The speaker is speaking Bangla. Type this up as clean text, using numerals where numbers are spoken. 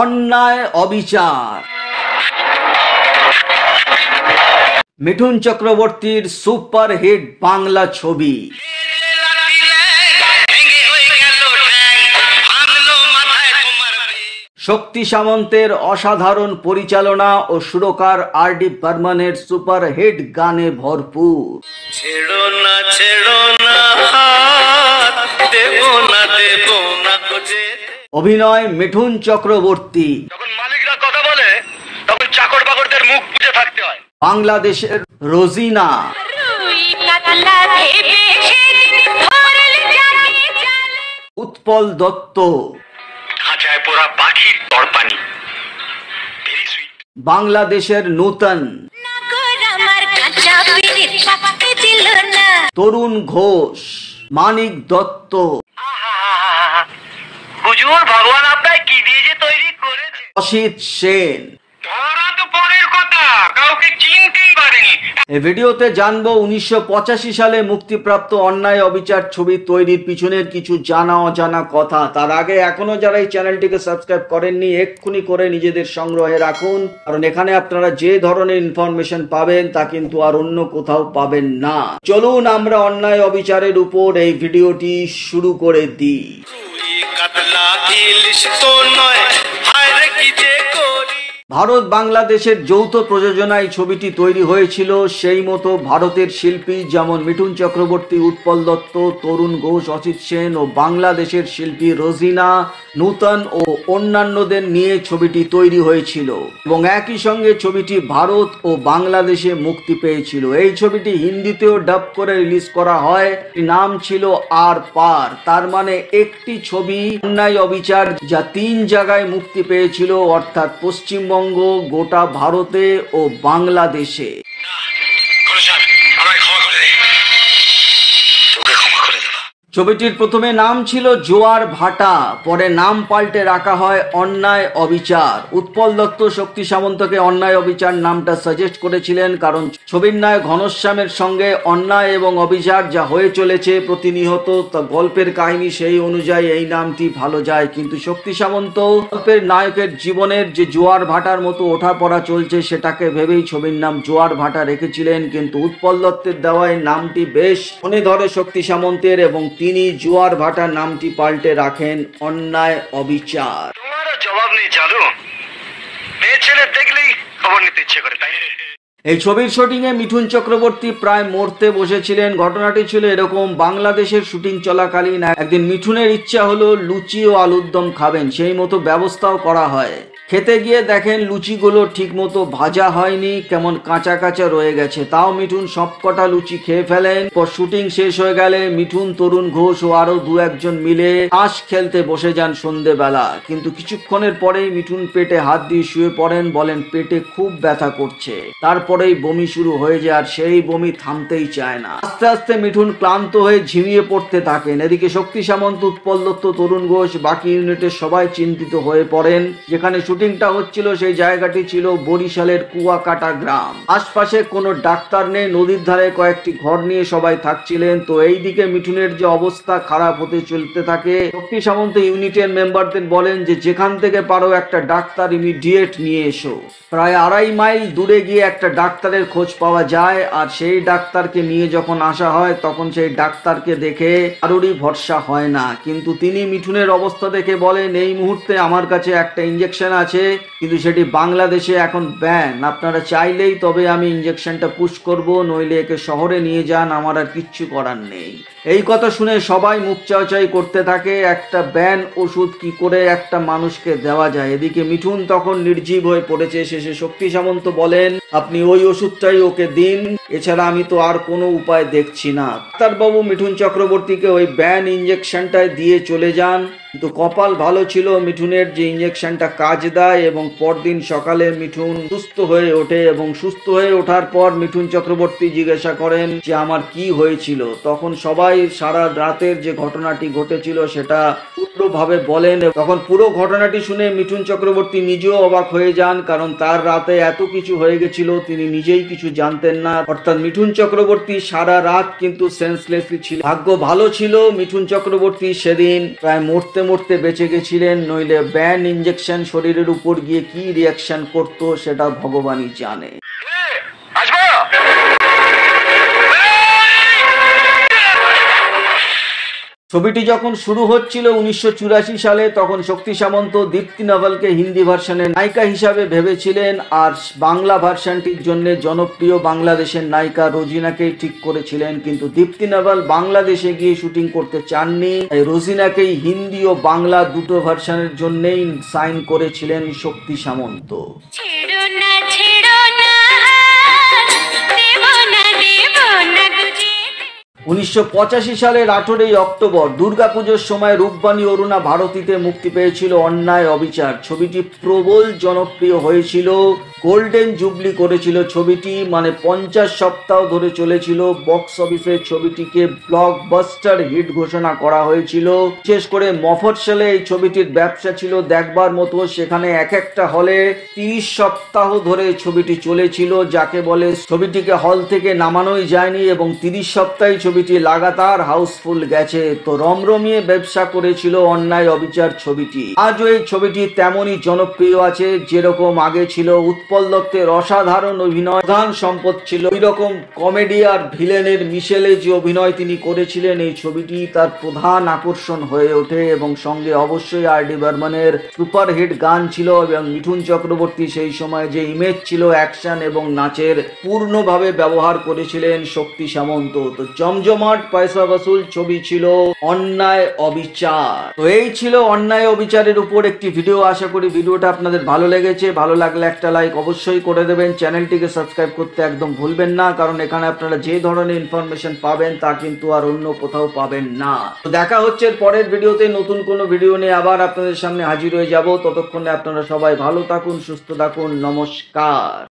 অন্যায় অবিচার। মিঠুন চক্রবর্তীর সুপারহিট বাংলা ছবি। শক্তি সামন্তের অসাধারণ পরিচালনা ও সুরকার আর.ডি. বর্মনের সুপারহিট গানে ভরপুর। ছেড়ো না ছেড়ো না হাত, দেবো না দেবো না খোঁজে। অভিনয় মিঠুন চক্রবর্তী। যখন মালিকরা কথা বলে তখন চাকর বাকরদের মুখ বুজে থাকতে হয়। বাংলাদেশের রোজিনা। উৎপল দত্ত। খাঁচায় পোড়া পাখির তরপানি, ভেরি সুইট। বাংলাদেশের নূতন। তরুণ ঘোষ। মানিক দত্ত। হুজুর, ভগবান আপনাকে কি দিয়ে যে তৈরি করেছে। অসিত সেন। ধরা তো পরের কথা, কাউকে চিনতেই পারেনি। এই ভিডিওতে জানবো 1985 সালে মুক্তিপ্রাপ্ত অন্যায় অবিচার ছবি তৈরির পিছনের কিছু জানা অজানা কথা। তার আগে এখনো যারা এই চ্যানেলটিকে সাবস্ক্রাইব করেননি, এক্ষুনি করে নিজেদের সংগ্রহে রাখুন, কারণ এখানে আপনারা যে ধরনের ইনফরমেশন পাবেন তা কিন্তু আর অন্য কোথাও পাবেন না। চলুন আমরা অন্যায় অবিচারের উপর এই ভিডিওটি শুরু করে দিই। কাতলা ইলিশ তো নয়, হায় রে কি যে করি। ভারত বাংলাদেশের যৌথ প্রযোজনায় ছবিটি তৈরি হয়েছিল। সেই মতো ভারতের শিল্পী যেমন মিঠুন চক্রবর্তী, উৎপল দত্ত, তরুণ ঘোষ, অসিত সেন ও বাংলাদেশের শিল্পী রোজিনা, নূতন ও অন্যান্যদের নিয়ে ছবিটি তৈরি হয়েছিল এবং একই সঙ্গে ছবিটি ভারত ও বাংলাদেশে মুক্তি পেয়েছিল। এই ছবিটি হিন্দিতেও ডাব করে রিলিজ করা হয়। নাম ছিল আর পার, তার মানে একটি ছবি অন্যায় অবিচার, যা 3 জায়গায় মুক্তি পেয়েছিল, অর্থাৎ পশ্চিমবঙ্গ, গোটা ভারতে ও বাংলাদেশে। ছবিটির প্রথমে নাম ছিল জোয়ার ভাটা, পরে নাম পাল্টে রাখা হয় অন্যায় অবিচার। উৎপল দত্ত শক্তি সামন্তকে অন্যায় অবিচার নামটা সাজেস্ট করেছিলেন, কারণ ছবির নায়ক ঘনশ্যামের সঙ্গে অন্যায় এবং অবিচার যা হয়ে চলেছে প্রতিনিয়ত, তা গল্পের কাহিনী সেই অনুযায়ী এই নামটি ভালো যায়। কিন্তু শক্তি সামন্ত গল্পের নায়কের জীবনের যে জোয়ার ভাটার মতো ওঠাপড়া চলছে, সেটাকে ভেবেই ছবির নাম জোয়ার ভাটা রেখেছিলেন। কিন্তু উৎপল দত্তের দেওয়া এই নামটি বেশ মনে ধরে শক্তি সামন্তের এবং তিনি জোয়ার ভাটা নামটি পাল্টে রাখেন অন্যায় অবিচার। তোমারও জবাব নেই জানো, মেয়ে ছেলে দেখলেই খবর নিতে ইচ্ছে করে, তাই এই ছবির শুটিং এ মিঠুন চক্রবর্তী প্রায় মরতে বসেছিলেন। ঘটনাটি ছিল এরকম: বাংলাদেশের শুটিং চলাকালীন একদিন মিঠুনের ইচ্ছা হলো লুচি ও আলুর দম খাবেন, সেই মতো ব্যবস্থাও করা হয়। খেতে গিয়ে দেখেন লুচিগুলো ঠিক মতো ভাজা হয়নি, কেমন কাঁচা কাঁচা রয়ে গেছে। তাও মিঠুন সবকটা লুচি খেয়ে ফেলেন। পর শুটিং শেষ হয়ে গেলে মিঠুন, তরুণ ঘোষ ও আরো 2-1 মিলে তাস খেলতে বসে যান সন্ধেবেলা। কিন্তু কিছুক্ষণের পরেই মিঠুন পেটে হাত দিয়ে শুয়ে পড়েন, বলেন পেটে খুব ব্যথা করছে। তারপরেই বমি শুরু হয়ে যায়, আর সেই বমি থামতেই চায় না। আস্তে আস্তে মিঠুন ক্লান্ত হয়ে ঝিমিয়ে পড়তে থাকেন। এদিকে শক্তি সামন্ত, উৎপল দত্ত, তরুণ ঘোষ, বাকি ইউনিটের সবাই চিন্তিত হয়ে পড়েন। যেখানে শুটিংটা হচ্ছিল সেই জায়গাটি ছিল বরিশালের কুয়াকাটা গ্রাম। আশপাশে কোনো ডাক্তার নেই, নদীর ধারে কয়েকটি ঘর নিয়ে সবাই থাকছিলেন। তো এইদিকে মিঠুনের যে অবস্থা খারাপ হতে চলতে থাকে, শক্তি সামন্ত ইউনিটের মেম্বারদের বলেন যে যেখান থেকে পারো একটা ডাক্তার ইমিডিয়েট নিয়ে এসো। প্রায় 2.5 মাইল দূরে গিয়ে একটা ডাক্তারের খোঁজ পাওয়া যায়, আর সেই ডাক্তারকে নিয়ে যখন আসা হয় তখন সেই ডাক্তারকে দেখে কারোরই ভরসা হয় না। কিন্তু তিনি মিঠুনের অবস্থা দেখে বলেন, এই মুহূর্তে আমার কাছে একটা ইঞ্জেকশন আছে, কিন্তু সেটি বাংলাদেশে এখন ব্যান। আপনারা চাইলেই তবে আমি ইঞ্জেকশনটা পুশ করব, নইলে একে শহরে নিয়ে যান, আমার আর কিচ্ছু করার নেই। এই কথা শুনে সবাই মুখ চাওয়াচাই করতে থাকে। একটা ব্যান ওষুধ কি করে একটা মানুষকে দেওয়া যায়? এদিকে মিঠুন তখন নির্জীব হয়ে পড়েছে। শেষে শক্তি সামন্ত বলেন, আপনি ওই ওষুধটাই ওকে দিন, এছাড়া আমি তো আর কোনো উপায় দেখছি না। ডাক্তারবাবু মিঠুন চক্রবর্তীকে ওই ব্যান ইঞ্জেকশনটাই দিয়ে চলে যান। কিন্তু কপাল ভালো ছিল মিঠুনের যে ইঞ্জেকশনটা কাজ দেয়, এবং পরদিন সকালে মিঠুন সুস্থ হয়ে ওঠে। এবং সুস্থ হয়ে ওঠার পর মিঠুন চক্রবর্তী জিজ্ঞাসা করেন যে আমার কি হয়েছিল। তখন সবাই সবাই সারা রাতের যে ঘটনাটি ঘটেছিল সেটা পুরোভাবে বলেন। তখন পুরো ঘটনাটি শুনে মিঠুন চক্রবর্তী নিজেও অবাক হয়ে যান, কারণ তার রাতে এত কিছু হয়ে গেছিল তিনি নিজেই কিছু জানতেন না। অর্থাৎ মিঠুন চক্রবর্তী সারা রাত কিন্তু সেন্সলেসলি ছিল। ভাগ্য ভালো ছিল মিঠুন চক্রবর্তী সেদিন প্রায় মরতে মরতে বেঁচে গেছিলেন, নইলে ব্যান্ড ইঞ্জেকশন শরীরের উপর গিয়ে কি রিয়াকশন করতো সেটা ভগবানই জানে। আসবো। ছবিটি যখন শুরু হচ্ছিল 1984 সালে, তখন শক্তি সামন্ত দীপ্তি নাভালকে হিন্দি ভার্সনের নায়িকা হিসাবে ভেবেছিলেন, আর বাংলা ভার্সনটির জন্য জনপ্রিয় বাংলাদেশের নায়িকা রোজিনাকেই ঠিক করেছিলেন। কিন্তু দীপ্তি নাভাল বাংলাদেশে গিয়ে শুটিং করতে চাননি, তাই রোজিনাকেই হিন্দি ও বাংলা দুটো ভার্সনের জন্যই সাইন করেছিলেন শক্তি সামন্ত। 1985 সালের 18 অক্টোবর দুর্গাপুজোর সময় রূপবাণী অরুণা ভারতীতে মুক্তি পেয়েছিল অন্যায় অবিচার। ছবিটি প্রবল জনপ্রিয় হয়েছিল, গোল্ডেন জুবলি করেছিল ছবিটি, মানে 50 সপ্তাহ ধরে চলেছিল বক্স অফিসে। ছবিটিকে ব্লকবাস্টার হিট ঘোষণা করা হয়েছিল। বিশেষ করে মফস্বলে এই ছবিটির ব্যবসা ছিল দেখবার মতো, সেখানে এক একটা হলে 30 সপ্তাহ ধরে ছবিটি চলেছিল, যাকে বলে ছবিটিকে হল থেকে নামানোই যায়নি এবং 30 সপ্তাহে ছবিটি লাগাতার হাউসফুল গেছে। তো রমরমিয়ে ব্যবসা করেছিল অন্যায় অবিচার ছবিটি। আজও এই ছবিটি তেমনই জনপ্রিয় আছে, যেরকম আগে ছিল। উৎপল দত্তের অসাধারণ অভিনয় প্রধান সম্পদ ছিল, ওই রকম কমেডি আর ভিলেনের মিশেলে যে অভিনয় তিনি করেছিলেন এই ছবিটি তার প্রধান আকর্ষণ হয়ে ওঠে, এবং সঙ্গে অবশ্যই আর ডি বর্মনের সুপারহিট গান ছিল, এবং মিঠুন চক্রবর্তী সেই সময় যে ইমেজ ছিল অ্যাকশন এবং নাচের পূর্ণভাবে ব্যবহার করেছিলেন শক্তি সামন্ত। তো জমজমাট পয়সা বসুল ছবি ছিল অন্যায় অবিচার। তো এই ছিল অন্যায় অবিচারের উপর একটি ভিডিও। আশা করি ভিডিওটা আপনাদের ভালো লেগেছে। ভালো লাগলে একটা লাইক অবশ্যই করে দেবেন। চ্যানেলটিকে সাবস্ক্রাইব করতে একদম ভুলবেন না, কারণ এখানে আপনারা যে ধরনের ইনফরমেশন পাবেন তা কিন্তু আর অন্য কোথাও পাবেন না। তো দেখা হচ্ছে পরের ভিডিওতে, নতুন কোনো ভিডিও নিয়ে আবার আপনাদের সামনে হাজির হয়ে যাব। ততক্ষণে আপনারা সবাই ভালো থাকুন, সুস্থ থাকুন। নমস্কার।